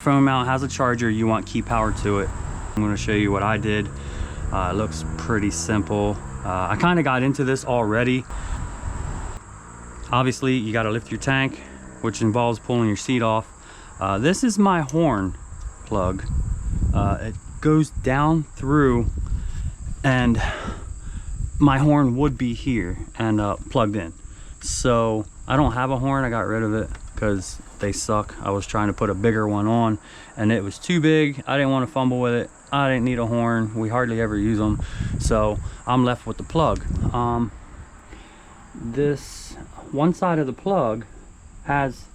phone mount has a charger, you want key power to it. I'm going to show you what I did. It looks pretty simple. I kind of got into this already. Obviously, you got to lift your tank, which involves pulling your seat off. This is my horn plug. It goes down through, and my horn would be here and plugged in. So I don't have a horn. I got rid of it because they suck. I was trying to put a bigger one on and it was too big. I didn't want to fumble with it. I didn't need a horn. We hardly ever use them, so I'm left with the plug. This one side of the plug has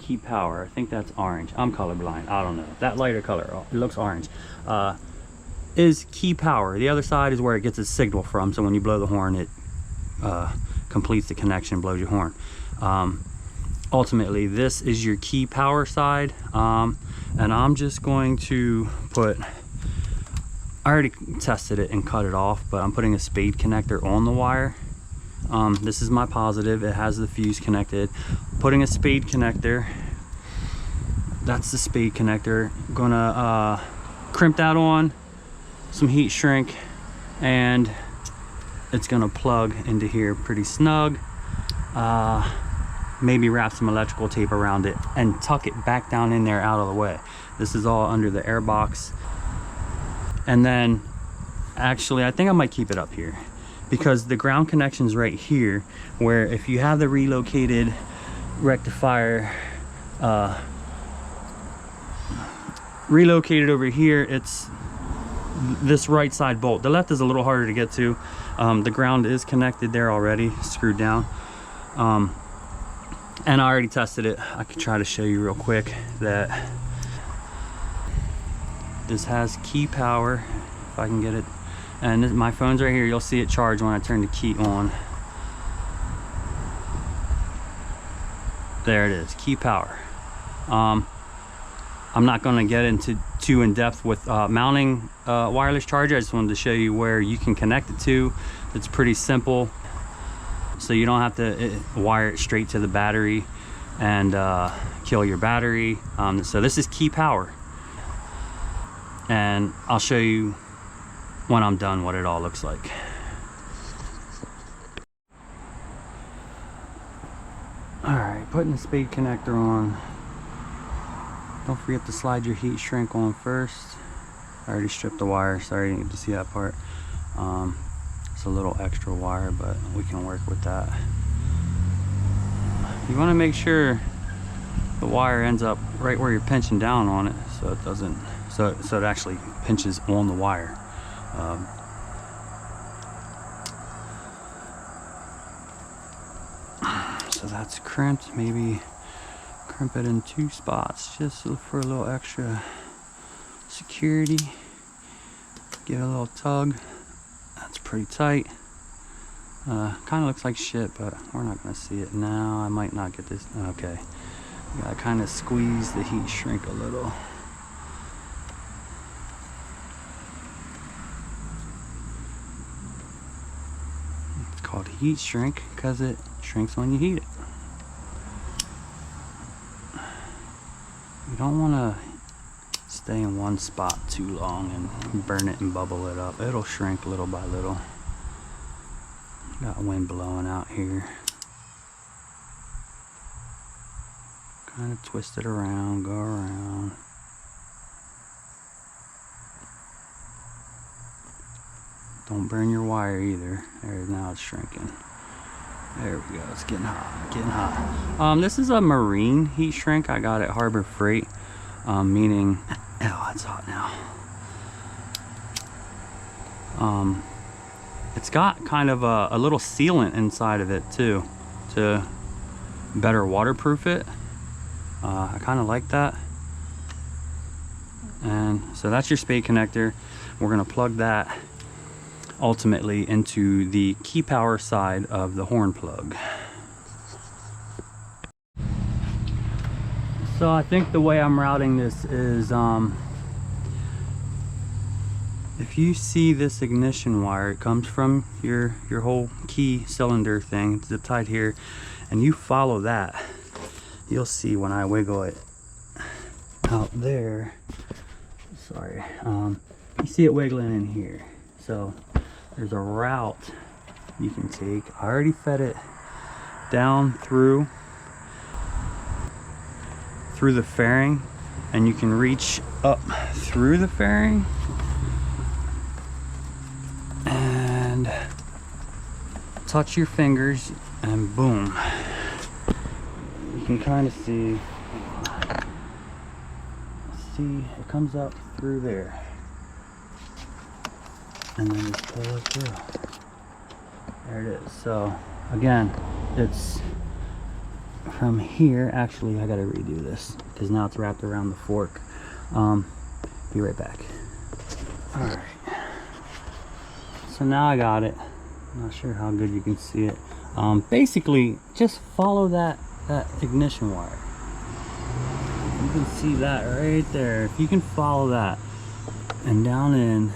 key power. I think that's orange. I'm colorblind. I don't know. That lighter color, it looks orange, is key power. The other side is where it gets its signal from. So when you blow the horn, it completes the connection, blows your horn. Ultimately, this is your key power side. And I'm just going to put, I already tested it and cut it off, but I'm putting a spade connector on the wire. This is my positive. It has the fuse connected. Putting a spade connector, that's the spade connector. Gonna crimp that on, some heat shrink, and it's gonna plug into here pretty snug. Maybe wrap some electrical tape around it and tuck it back down in there out of the way. This is all under the air box. And then actually, I think I might keep it up here because the ground connection's right here, where if you have the relocated rectifier relocated over here, it's this right side bolt. The left is a little harder to get to. The ground is connected there already, screwed down. And I already tested it. I could try to show you real quick that this has key power, if I can get it. And my phone's right here. You'll see it charge when I turn the key on. There it is, key power. I'm not going to get into too in depth with mounting wireless charger. I just wanted to show you where you can connect it to. It's pretty simple, so you don't have to wire it straight to the battery and kill your battery. So this is key power, and I'll show you when I'm done what it all looks like. All right, putting the spade connector on. Don't forget to slide your heat shrink on first. I already stripped the wire. Sorry you didn't get to see that part. It's a little extra wire, but we can work with that. You want to make sure the wire ends up right where you're pinching down on it, so it doesn't, so it actually pinches on the wire. So that's crimped. Maybe crimp it in 2 spots just for a little extra security. Give it a little tug. That's pretty tight. Kind of looks like shit, but we're not going to see it now. I might not get this. Okay. Gotta kind of squeeze the heat shrink a little. It's called heat shrink because it shrinks when you heat it. You don't want to stay in one spot too long and burn it and bubble it up. It'll shrink little by little. Got wind blowing out here. Kind of twist it around, go around. Don't burn your wire either. There, now it's shrinking. There we go, it's getting hot, getting hot. This is a marine heat shrink I got at Harbor Freight, meaning, oh, it's hot now. It's got kind of a little sealant inside of it too, to better waterproof it. I kind of like that. And so that's your spade connector. We're gonna plug that ultimately into the key power side of the horn plug. So I think the way I'm routing this is, if you see this ignition wire, it comes from your whole key cylinder thing, it's zip tied here, and you follow that, you'll see when I wiggle it, out there, sorry, you see it wiggling in here. So there's a route you can take. I already fed it down through the fairing, and you can reach up through the fairing and touch your fingers, and boom, you can kind of see it comes up through there, and then just pull it through. There it is. So again, it's from here. Actually, I gotta redo this because now it's wrapped around the fork. Be right back. All right, so now I got it. I'm not sure how good you can see it. Basically just follow that ignition wire. You can see that right there. If you can follow that and down in,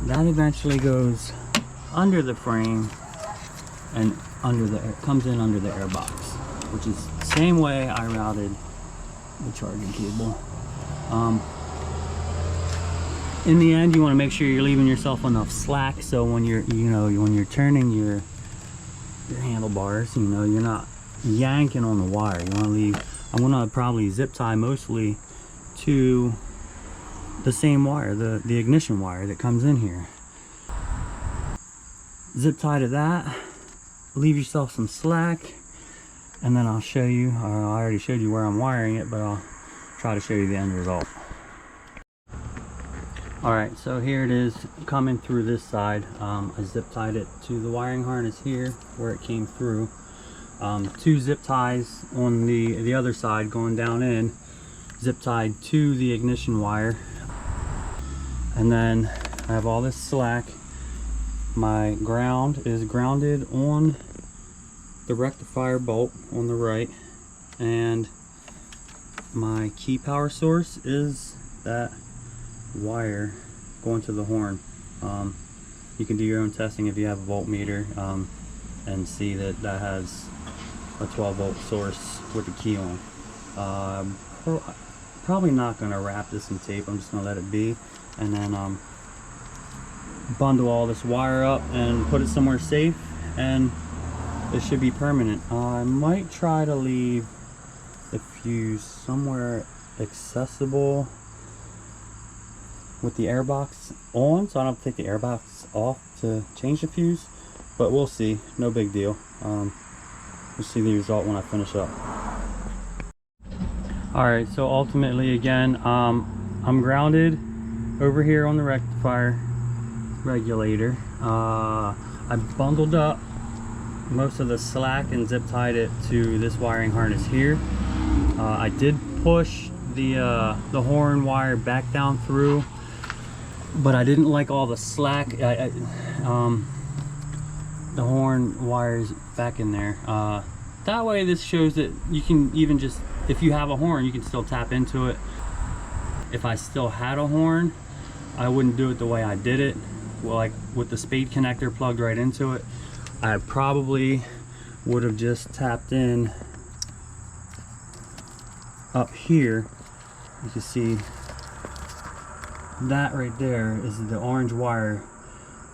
that eventually goes under the frame and comes in under the air box, which is the same way I routed the charging cable. In the end, you want to make sure you're leaving yourself enough slack so when you're turning your handlebars, you're not yanking on the wire. You want to leave. I'm gonna probably zip tie mostly to the same wire, the ignition wire that comes in here. Zip tie to that, leave yourself some slack, and then I'll show you, I already showed you where I'm wiring it, but I'll try to show you the end result. Alright, so here it is coming through this side. I zip tied it to the wiring harness here where it came through. 2 zip ties on the other side going down in, zip tied to the ignition wire, and then I have all this slack. My ground is grounded on the rectifier bolt on the right, and my key power source is that wire going to the horn. You can do your own testing if you have a voltmeter and see that has a 12 volt source with the key on. Probably not going to wrap this in tape. I'm just going to let it be, and then bundle all this wire up and put it somewhere safe, and it should be permanent. I might try to leave the fuse somewhere accessible with the airbox on, so I don't have to take the airbox off to change the fuse, but we'll see. No big deal. We'll see the result when I finish up. Alright, so ultimately again, I'm grounded over here on the rectifier regulator. I bundled up most of the slack and zip tied it to this wiring harness here. I did push the horn wire back down through, but I didn't like all the slack. The horn wires back in there. That way this shows that you can even just, if you have a horn, you can still tap into it. If I still had a horn, I wouldn't do it the way I did it. Well, like with the spade connector plugged right into it, I probably would have just tapped in up here. You can see that right there is the orange wire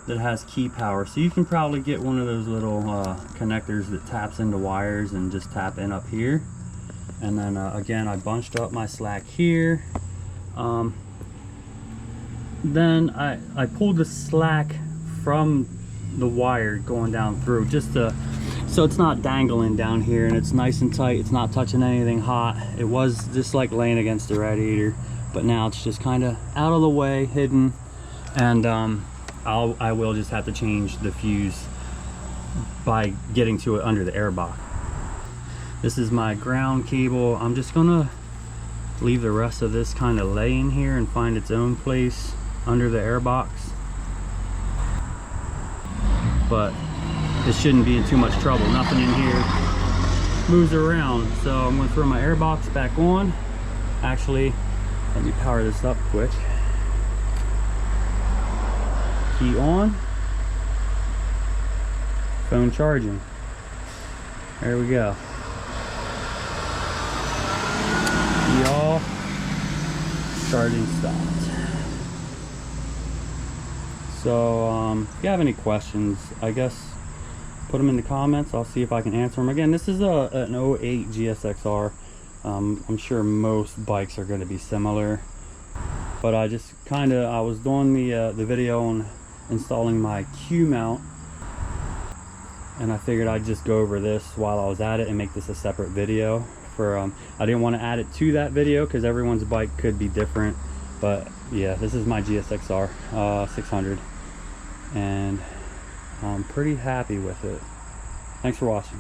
that has key power. So you can probably get one of those little connectors that taps into wires and just tap in up here. And then again, I bunched up my slack here. Then I pulled the slack from the wire going down through, just to, so it's not dangling down here, and it's nice and tight. It's not touching anything hot. It was just like laying against the radiator, but now it's just kind of out of the way, hidden, and I will just have to change the fuse by getting to it under the air box. This is my ground cable. I'm just gonna leave the rest of this kind of lay in here and find its own place under the air box, but it shouldn't be in too much trouble. Nothing in here moves around, so I'm going to throw my air box back on. Actually, let me power this up quick. Key on, phone charging. There we go. Key off, Starting stopped. So if you have any questions, I guess put them in the comments. I'll see if I can answer them. Again, this is an 08 GSXR. I'm sure most bikes are going to be similar, but I just I was doing the video on installing my Q mount, and I figured I'd just go over this while I was at it and make this a separate video for I didn't want to add it to that video because everyone's bike could be different. But yeah, this is my GSXR 600, and I'm pretty happy with it. Thanks for watching.